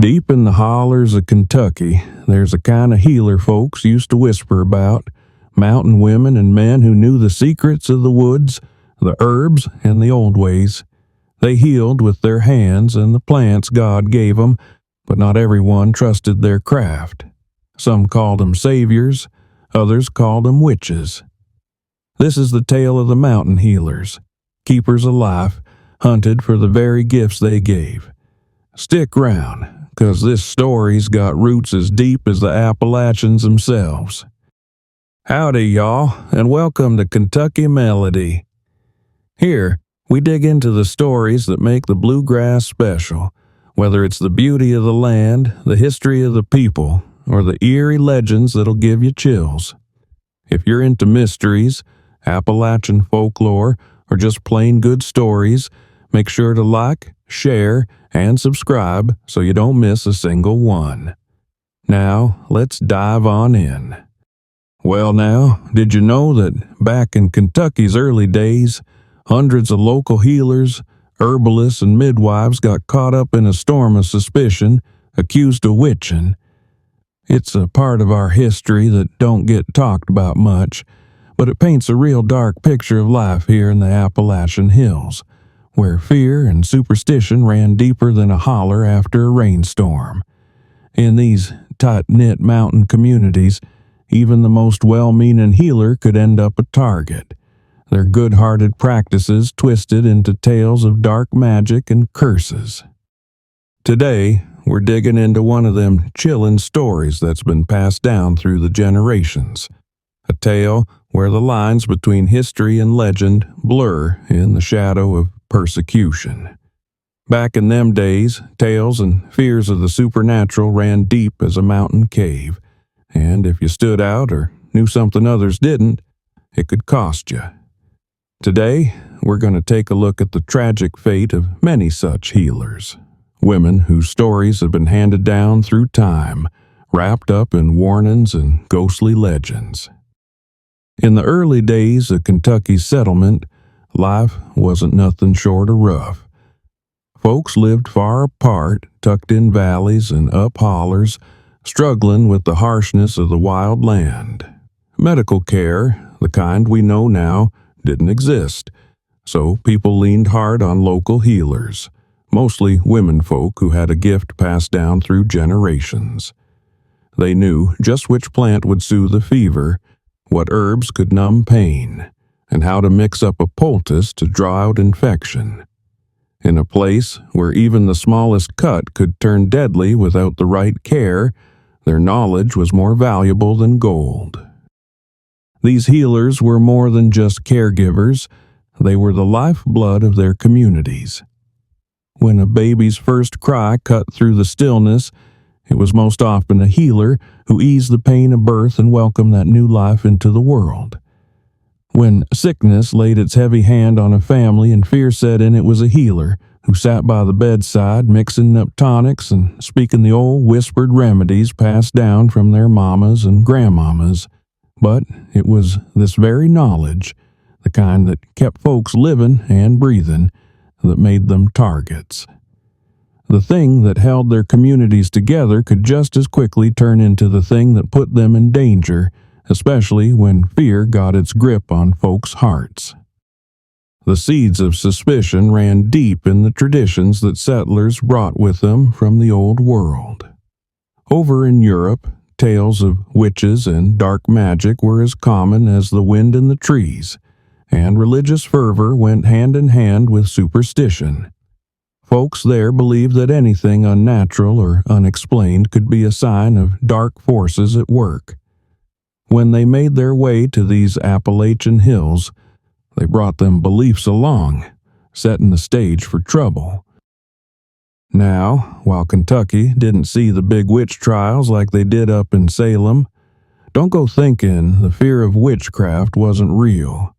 Deep in the hollers of Kentucky, there's a kind of healer folks used to whisper about, mountain women and men who knew the secrets of the woods, the herbs, and the old ways. They healed with their hands and the plants God gave them, but not everyone trusted their craft. Some called them saviors, others called them witches. This is the tale of the mountain healers, keepers of life, hunted for the very gifts they gave. Stick round, 'cause this story's got roots as deep as the Appalachians themselves. Howdy, y'all, and welcome to Kentucky Melody. Here, we dig into the stories that make the bluegrass special, whether it's the beauty of the land, the history of the people, or the eerie legends that'll give you chills. If you're into mysteries, Appalachian folklore, or just plain good stories, make sure to like, share, and subscribe so you don't miss a single one. Now, let's dive on in. Well now, did you know that back in Kentucky's early days, hundreds of local healers, herbalists, and midwives got caught up in a storm of suspicion, accused of witching? It's a part of our history that don't get talked about much, but it paints a real dark picture of life here in the Appalachian hills, where fear and superstition ran deeper than a holler after a rainstorm. In these tight-knit mountain communities, even the most well-meaning healer could end up a target, their good-hearted practices twisted into tales of dark magic and curses. Today, we're digging into one of them chilling stories that's been passed down through the generations, a tale where the lines between history and legend blur in the shadow of persecution. Back in them days, tales and fears of the supernatural ran deep as a mountain cave, and if you stood out or knew something others didn't, it could cost you. Today, we're going to take a look at the tragic fate of many such healers, women whose stories have been handed down through time, wrapped up in warnings and ghostly legends. In the early days of Kentucky's settlement, life wasn't nothing short of rough. Folks lived far apart, tucked in valleys and up hollers, struggling with the harshness of the wild land. Medical care, the kind we know now, didn't exist, so people leaned hard on local healers, mostly womenfolk who had a gift passed down through generations. They knew just which plant would soothe a fever, what herbs could numb pain, and how to mix up a poultice to draw out infection. In a place where even the smallest cut could turn deadly without the right care, their knowledge was more valuable than gold. These healers were more than just caregivers, they were the lifeblood of their communities. When a baby's first cry cut through the stillness, it was most often a healer who eased the pain of birth and welcomed that new life into the world. When sickness laid its heavy hand on a family and fear set in, it was a healer who sat by the bedside mixing up tonics and speaking the old whispered remedies passed down from their mamas and grandmamas. But it was this very knowledge, the kind that kept folks living and breathing, that made them targets. The thing that held their communities together could just as quickly turn into the thing that put them in danger, especially when fear got its grip on folks' hearts. The seeds of suspicion ran deep in the traditions that settlers brought with them from the old world. Over in Europe, tales of witches and dark magic were as common as the wind in the trees, and religious fervor went hand in hand with superstition. Folks there believed that anything unnatural or unexplained could be a sign of dark forces at work. When they made their way to these Appalachian hills, they brought them beliefs along, setting the stage for trouble. Now, while Kentucky didn't see the big witch trials like they did up in Salem, don't go thinking the fear of witchcraft wasn't real.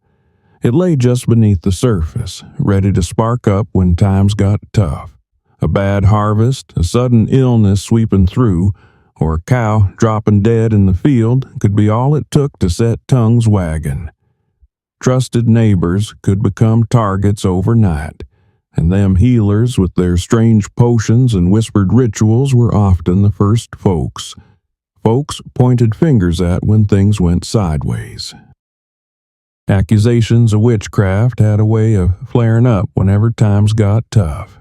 It lay just beneath the surface, ready to spark up when times got tough. A bad harvest, a sudden illness sweeping through, or a cow dropping dead in the field could be all it took to set tongues wagging. Trusted neighbors could become targets overnight, and them healers with their strange potions and whispered rituals were often the first folks pointed fingers at when things went sideways. Accusations of witchcraft had a way of flaring up whenever times got tough.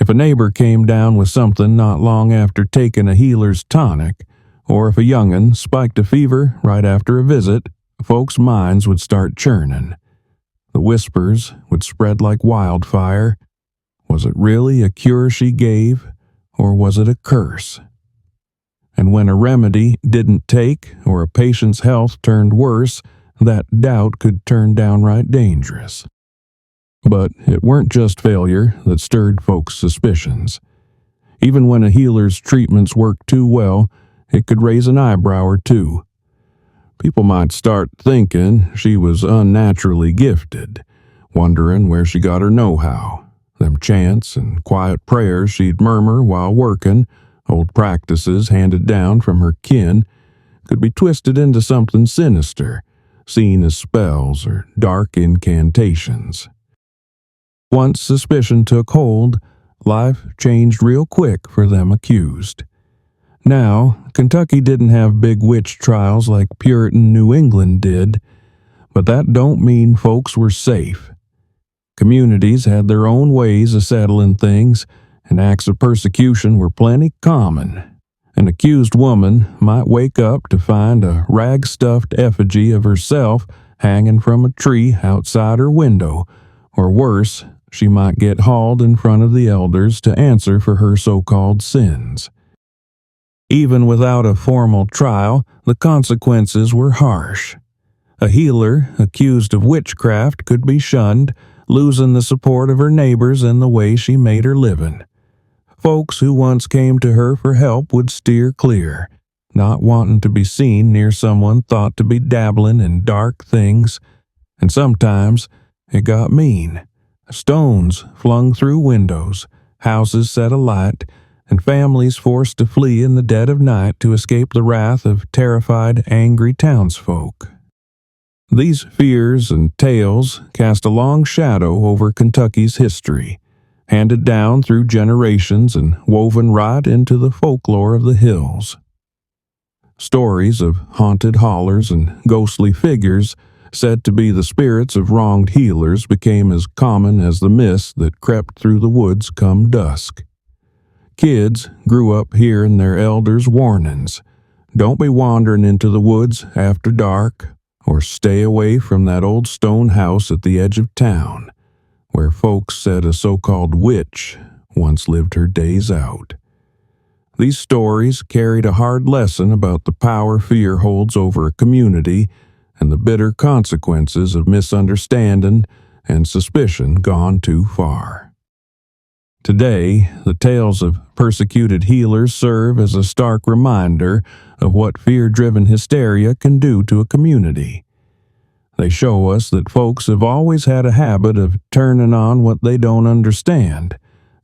If a neighbor came down with something not long after taking a healer's tonic, or if a young'un spiked a fever right after a visit, folks' minds would start churning. The whispers would spread like wildfire. Was it really a cure she gave, or was it a curse? And when a remedy didn't take, or a patient's health turned worse, that doubt could turn downright dangerous. But it weren't just failure that stirred folks' suspicions. Even when a healer's treatments worked too well, it could raise an eyebrow or two. People might start thinking she was unnaturally gifted, wondering where she got her know-how. Them chants and quiet prayers she'd murmur while working, old practices handed down from her kin, could be twisted into something sinister, seen as spells or dark incantations. Once suspicion took hold, life changed real quick for them accused. Now, Kentucky didn't have big witch trials like Puritan New England did, but that don't mean folks were safe. Communities had their own ways of settling things, and acts of persecution were plenty common. An accused woman might wake up to find a rag-stuffed effigy of herself hanging from a tree outside her window, or worse, she might get hauled in front of the elders to answer for her so-called sins. Even without a formal trial, the consequences were harsh. A healer accused of witchcraft could be shunned, losing the support of her neighbors and the way she made her living. Folks who once came to her for help would steer clear, not wanting to be seen near someone thought to be dabbling in dark things, and sometimes it got mean. Stones flung through windows, houses set alight, and families forced to flee in the dead of night to escape the wrath of terrified, angry townsfolk. These fears and tales cast a long shadow over Kentucky's history, handed down through generations and woven right into the folklore of the hills. Stories of haunted hollers and ghostly figures said to be the spirits of wronged healers became as common as the mists that crept through the woods come dusk. Kids grew up hearing their elders' warnings. Don't be wandering into the woods after dark, or stay away from that old stone house at the edge of town, where folks said a so-called witch once lived her days out. These stories carried a hard lesson about the power fear holds over a community and the bitter consequences of misunderstanding and suspicion gone too far. Today, the tales of persecuted healers serve as a stark reminder of what fear-driven hysteria can do to a community. They show us that folks have always had a habit of turning on what they don't understand,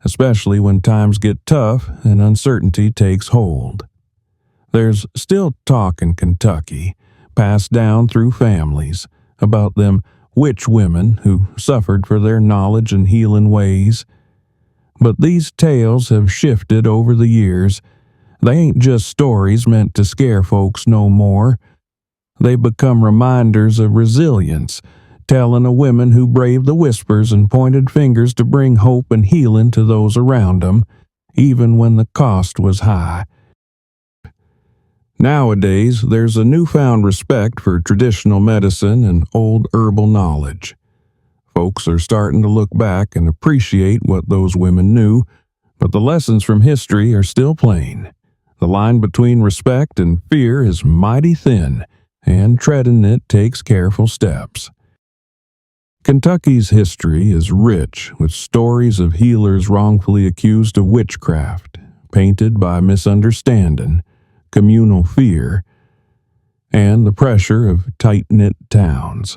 especially when times get tough and uncertainty takes hold. There's still talk in Kentucky, passed down through families, about them witch women who suffered for their knowledge and healing ways. But these tales have shifted over the years. They ain't just stories meant to scare folks no more. They become reminders of resilience, telling of women who braved the whispers and pointed fingers to bring hope and healing to those around them, even when the cost was high. Nowadays, there's a newfound respect for traditional medicine and old herbal knowledge. Folks are starting to look back and appreciate what those women knew, but the lessons from history are still plain. The line between respect and fear is mighty thin, and treading it takes careful steps. Kentucky's history is rich with stories of healers wrongfully accused of witchcraft, painted by misunderstanding, communal fear, and the pressure of tight-knit towns.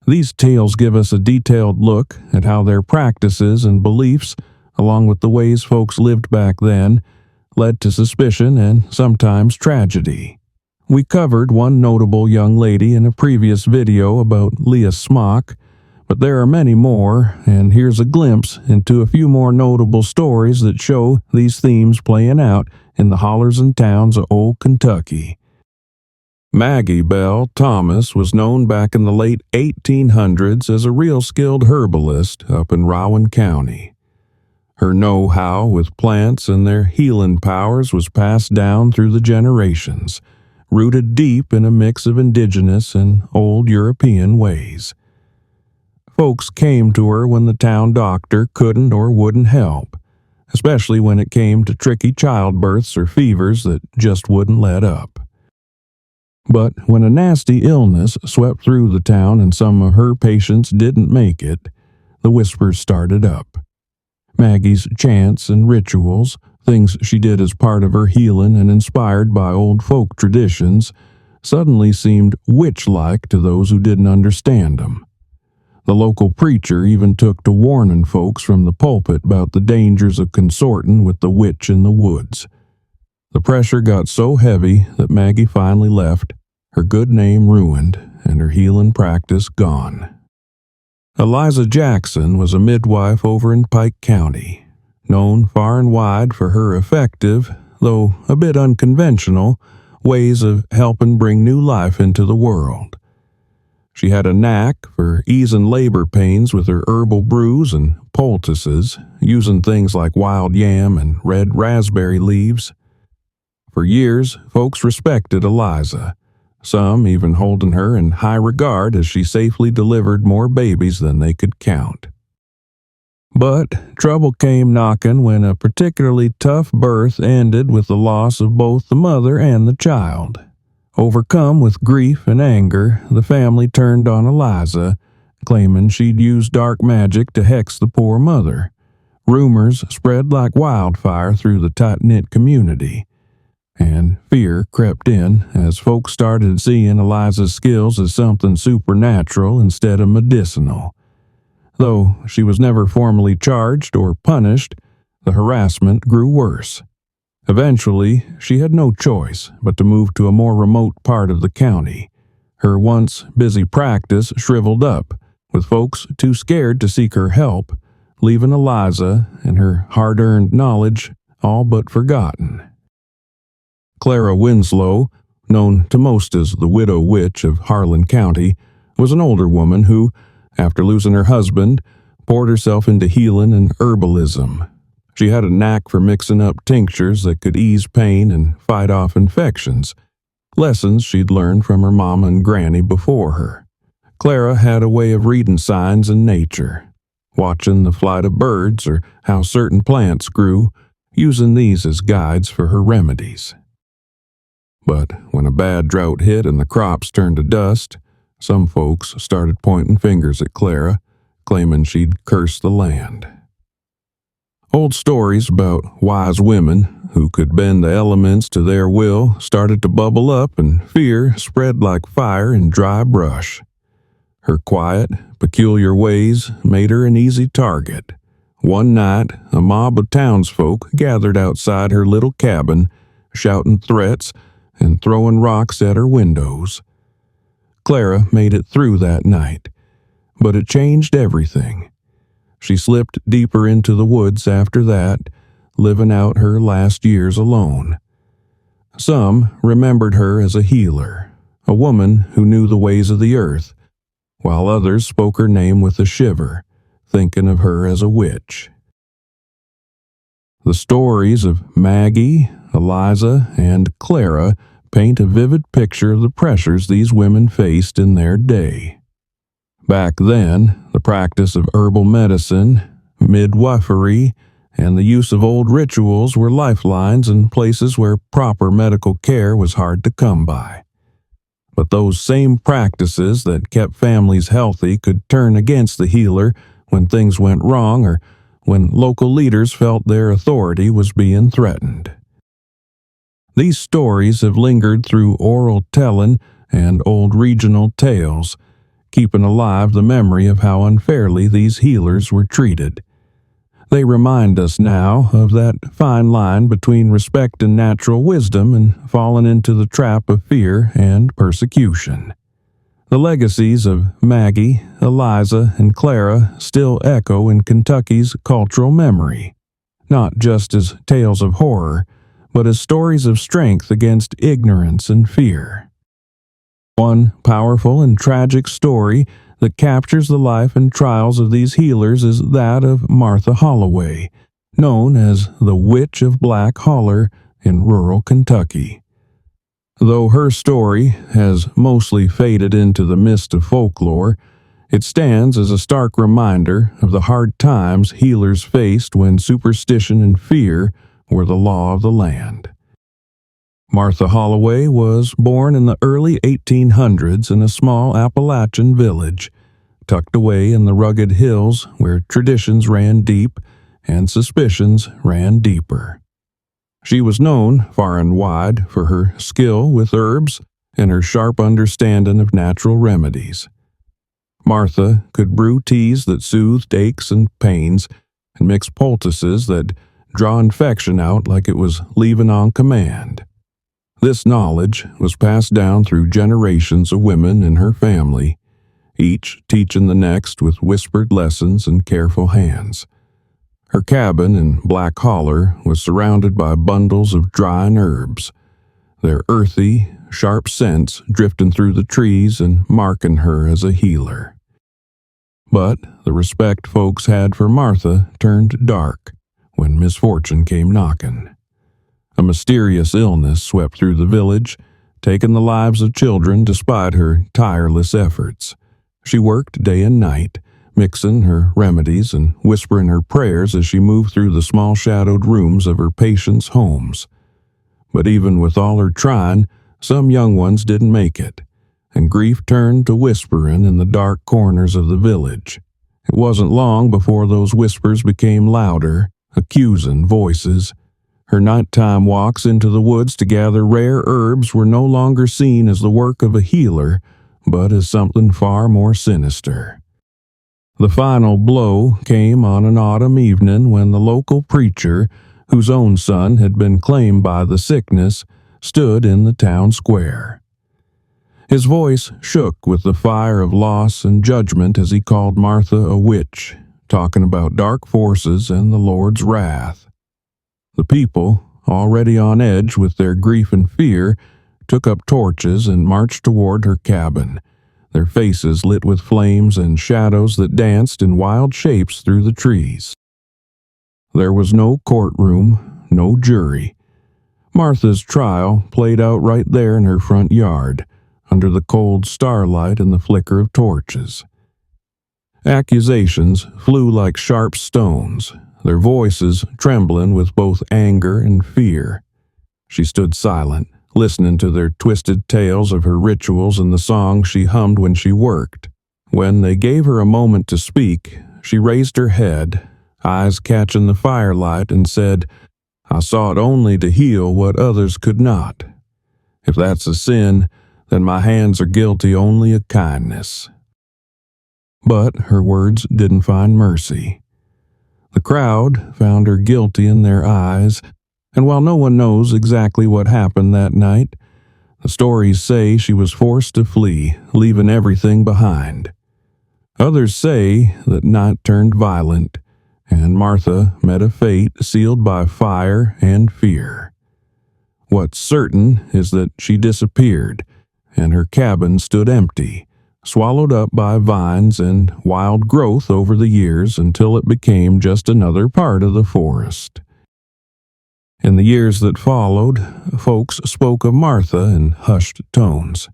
These tales give us a detailed look at how their practices and beliefs, along with the ways folks lived back then, led to suspicion and sometimes tragedy. We covered one notable young lady in a previous video about Leah Smock, But there are many more, and here's a glimpse into a few more notable stories that show these themes playing out in the hollers and towns of old Kentucky. Maggie Belle Thomas was known back in the late 1800s as a real skilled herbalist up in Rowan County. Her know-how with plants and their healing powers was passed down through the generations, rooted deep in a mix of indigenous and old European ways. Folks came to her when the town doctor couldn't or wouldn't help, especially when it came to tricky childbirths or fevers that just wouldn't let up. But when a nasty illness swept through the town and some of her patients didn't make it, the whispers started up. Maggie's chants and rituals, things she did as part of her healing and inspired by old folk traditions, suddenly seemed witch-like to those who didn't understand them. The local preacher even took to warning folks from the pulpit about the dangers of consorting with the witch in the woods. The pressure got so heavy that Maggie finally left, her good name ruined and her healing practice gone. Eliza Jackson was a midwife over in Pike County, known far and wide for her effective, though a bit unconventional, ways of helping bring new life into the world. She had a knack for easing labor pains with her herbal brews and poultices, using things like wild yam and red raspberry leaves. For years, folks respected Eliza, some even holding her in high regard as she safely delivered more babies than they could count. But trouble came knocking when a particularly tough birth ended with the loss of both the mother and the child. Overcome with grief and anger, the family turned on Eliza, claiming she'd used dark magic to hex the poor mother. Rumors spread like wildfire through the tight-knit community, and fear crept in as folks started seeing Eliza's skills as something supernatural instead of medicinal. Though she was never formally charged or punished, the harassment grew worse. Eventually, she had no choice but to move to a more remote part of the county. Her once busy practice shriveled up, with folks too scared to seek her help, leaving Eliza and her hard-earned knowledge all but forgotten. Clara Winslow, known to most as the Widow Witch of Harlan County, was an older woman who, after losing her husband, poured herself into healing and herbalism. She had a knack for mixing up tinctures that could ease pain and fight off infections, lessons she'd learned from her mom and granny before her. Clara had a way of reading signs in nature, watching the flight of birds or how certain plants grew, using these as guides for her remedies. But when a bad drought hit and the crops turned to dust, some folks started pointing fingers at Clara, claiming she'd cursed the land. Old stories about wise women who could bend the elements to their will started to bubble up, and fear spread like fire in dry brush. Her quiet, peculiar ways made her an easy target. One night, a mob of townsfolk gathered outside her little cabin, shouting threats and throwing rocks at her windows. Clara made it through that night, but it changed everything. She slipped deeper into the woods after that, living out her last years alone. Some remembered her as a healer, a woman who knew the ways of the earth, while others spoke her name with a shiver, thinking of her as a witch. The stories of Maggie, Eliza, and Clara paint a vivid picture of the pressures these women faced in their day. Back then, the practice of herbal medicine, midwifery, and the use of old rituals were lifelines in places where proper medical care was hard to come by. But those same practices that kept families healthy could turn against the healer when things went wrong or when local leaders felt their authority was being threatened. These stories have lingered through oral telling and old regional tales, keeping alive the memory of how unfairly these healers were treated. They remind us now of that fine line between respecting natural wisdom and falling into the trap of fear and persecution. The legacies of Maggie, Eliza, and Clara still echo in Kentucky's cultural memory, not just as tales of horror, but as stories of strength against ignorance and fear. One powerful and tragic story that captures the life and trials of these healers is that of Martha Holloway, known as the Witch of Black Holler in rural Kentucky. Though her story has mostly faded into the mist of folklore, it stands as a stark reminder of the hard times healers faced when superstition and fear were the law of the land. Martha Holloway was born in the early 1800s in a small Appalachian village, tucked away in the rugged hills where traditions ran deep and suspicions ran deeper. She was known far and wide for her skill with herbs and her sharp understanding of natural remedies. Martha could brew teas that soothed aches and pains and mix poultices that draw infection out like it was leaving on command. This knowledge was passed down through generations of women in her family, each teaching the next with whispered lessons and careful hands. Her cabin in Black Holler was surrounded by bundles of drying herbs, their earthy, sharp scents drifting through the trees and marking her as a healer. But the respect folks had for Martha turned dark when misfortune came knocking. A mysterious illness swept through the village, taking the lives of children despite her tireless efforts. She worked day and night, mixing her remedies and whispering her prayers as she moved through the small shadowed rooms of her patients' homes. But even with all her trying, some young ones didn't make it, and grief turned to whispering in the dark corners of the village. It wasn't long before those whispers became louder, accusing voices. Her nighttime walks into the woods to gather rare herbs were no longer seen as the work of a healer, but as something far more sinister. The final blow came on an autumn evening when the local preacher, whose own son had been claimed by the sickness, stood in the town square. His voice shook with the fire of loss and judgment as he called Martha a witch, talking about dark forces and the Lord's wrath. The people, already on edge with their grief and fear, took up torches and marched toward her cabin, their faces lit with flames and shadows that danced in wild shapes through the trees. There was no courtroom, no jury. Martha's trial played out right there in her front yard, under the cold starlight and the flicker of torches. Accusations flew like sharp stones, their voices trembling with both anger and fear. She stood silent, listening to their twisted tales of her rituals and the songs she hummed when she worked. When they gave her a moment to speak, she raised her head, eyes catching the firelight, and said, "I sought only to heal what others could not. If that's a sin, then my hands are guilty only of kindness." But her words didn't find mercy. The crowd found her guilty in their eyes, and while no one knows exactly what happened that night, the stories say she was forced to flee, leaving everything behind. Others say that night turned violent, and Martha met a fate sealed by fire and fear. What's certain is that she disappeared, and her cabin stood empty, swallowed up by vines and wild growth over the years until it became just another part of the forest. In the years that followed, folks spoke of Martha in hushed tones.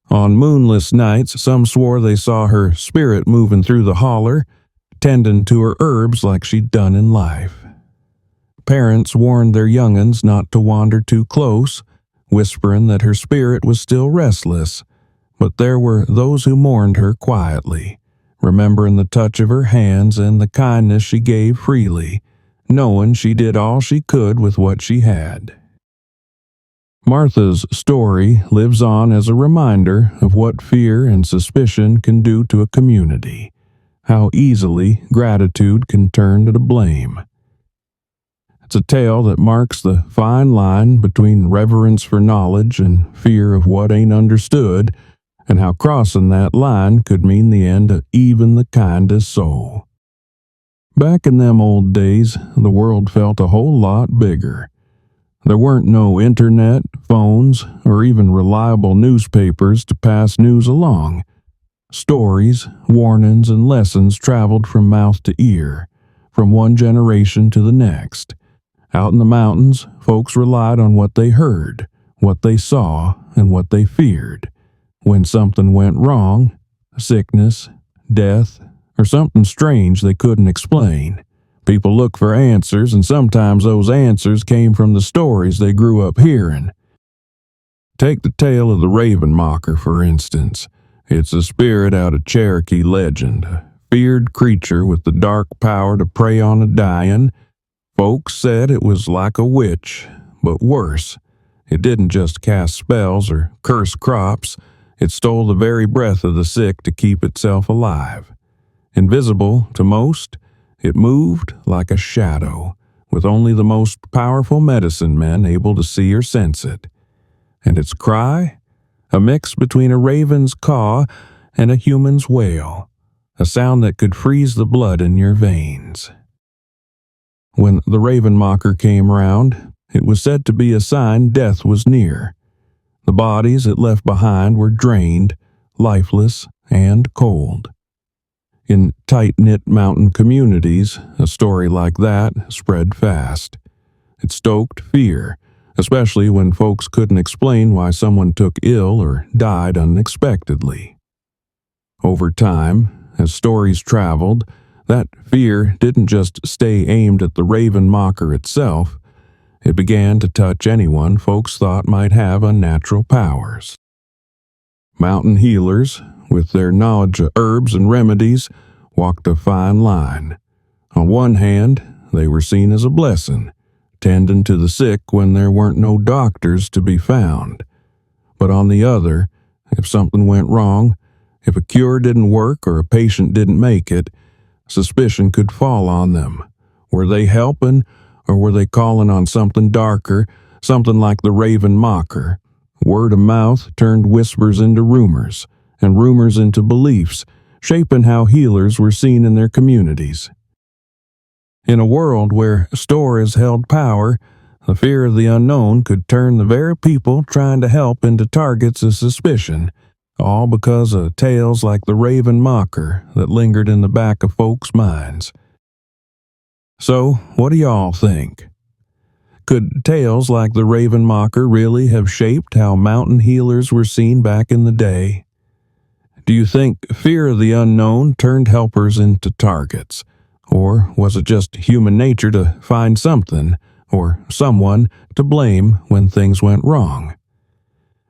On moonless nights, some swore they saw her spirit moving through the holler, tending to her herbs like she'd done in life. Parents warned their young'uns not to wander too close, whispering that her spirit was still restless, but there were those who mourned her quietly, remembering the touch of her hands and the kindness she gave freely, knowing she did all she could with what she had. Martha's story lives on as a reminder of what fear and suspicion can do to a community, how easily gratitude can turn to blame. It's a tale that marks the fine line between reverence for knowledge and fear of what ain't understood, and how crossing that line could mean the end of even the kindest soul. Back in them old days, the world felt a whole lot bigger. There weren't no internet, phones, or even reliable newspapers to pass news along. Stories, warnings, and lessons traveled from mouth to ear, from one generation to the next. Out in the mountains, folks relied on what they heard, what they saw, and what they feared. When something went wrong, sickness, death, or something strange they couldn't explain, people looked for answers, and sometimes those answers came from the stories they grew up hearing. Take the tale of the Raven Mocker, for instance. It's a spirit out of Cherokee legend, a feared creature with the dark power to prey on the dying. Folks said it was like a witch, but worse. It didn't just cast spells or curse crops, it stole the very breath of the sick to keep itself alive. Invisible to most, it moved like a shadow, with only the most powerful medicine men able to see or sense it. And its cry? A mix between a raven's caw and a human's wail, a sound that could freeze the blood in your veins. When the Raven Mocker came round, it was said to be a sign death was near. The bodies it left behind were drained, lifeless, and cold. In tight-knit mountain communities, a story like that spread fast. It stoked fear, especially when folks couldn't explain why someone took ill or died unexpectedly. Over time, as stories traveled, that fear didn't just stay aimed at the Raven Mocker itself. It began to touch anyone folks thought might have unnatural powers. Mountain healers, with their knowledge of herbs and remedies, walked a fine line. On one hand, they were seen as a blessing, tending to the sick when there weren't no doctors to be found. But on the other, if something went wrong, if a cure didn't work or a patient didn't make it, suspicion could fall on them. Were they helping, or were they calling on something darker, something like the Raven Mocker? Word of mouth turned whispers into rumors, and rumors into beliefs, shaping how healers were seen in their communities. In a world where stories held power, the fear of the unknown could turn the very people trying to help into targets of suspicion, all because of tales like the Raven Mocker that lingered in the back of folks' minds. So, what do y'all think? Could tales like the Raven Mocker really have shaped how mountain healers were seen back in the day? Do you think fear of the unknown turned helpers into targets? Or was it just human nature to find something, or someone, to blame when things went wrong?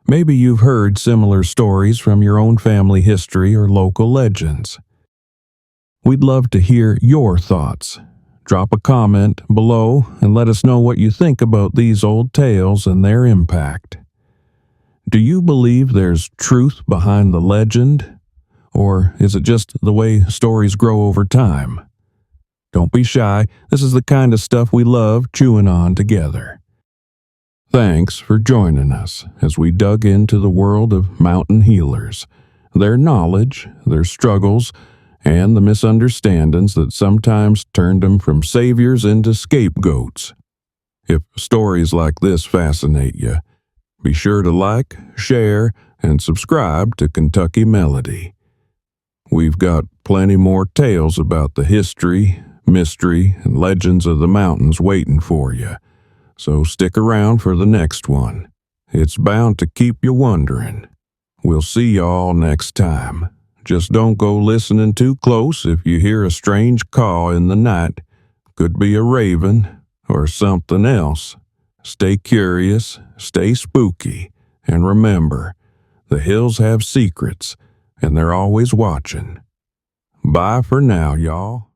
Maybe you've heard similar stories from your own family history or local legends. We'd love to hear your thoughts. Drop a comment below and let us know what you think about these old tales and their impact. Do you believe there's truth behind the legend? Or is it just the way stories grow over time? Don't be shy, this is the kind of stuff we love chewing on together. Thanks for joining us as we dug into the world of mountain healers, their knowledge, their struggles, and the misunderstandings that sometimes turned them from saviors into scapegoats. If stories like this fascinate you, be sure to like, share, and subscribe to Kentucky Melody. We've got plenty more tales about the history, mystery, and legends of the mountains waiting for you, so stick around for the next one. It's bound to keep you wondering. We'll see y'all next time. Just don't go listening too close if you hear a strange caw in the night. Could be a raven or something else. Stay curious, stay spooky, and remember, the hills have secrets, and they're always watching. Bye for now, y'all.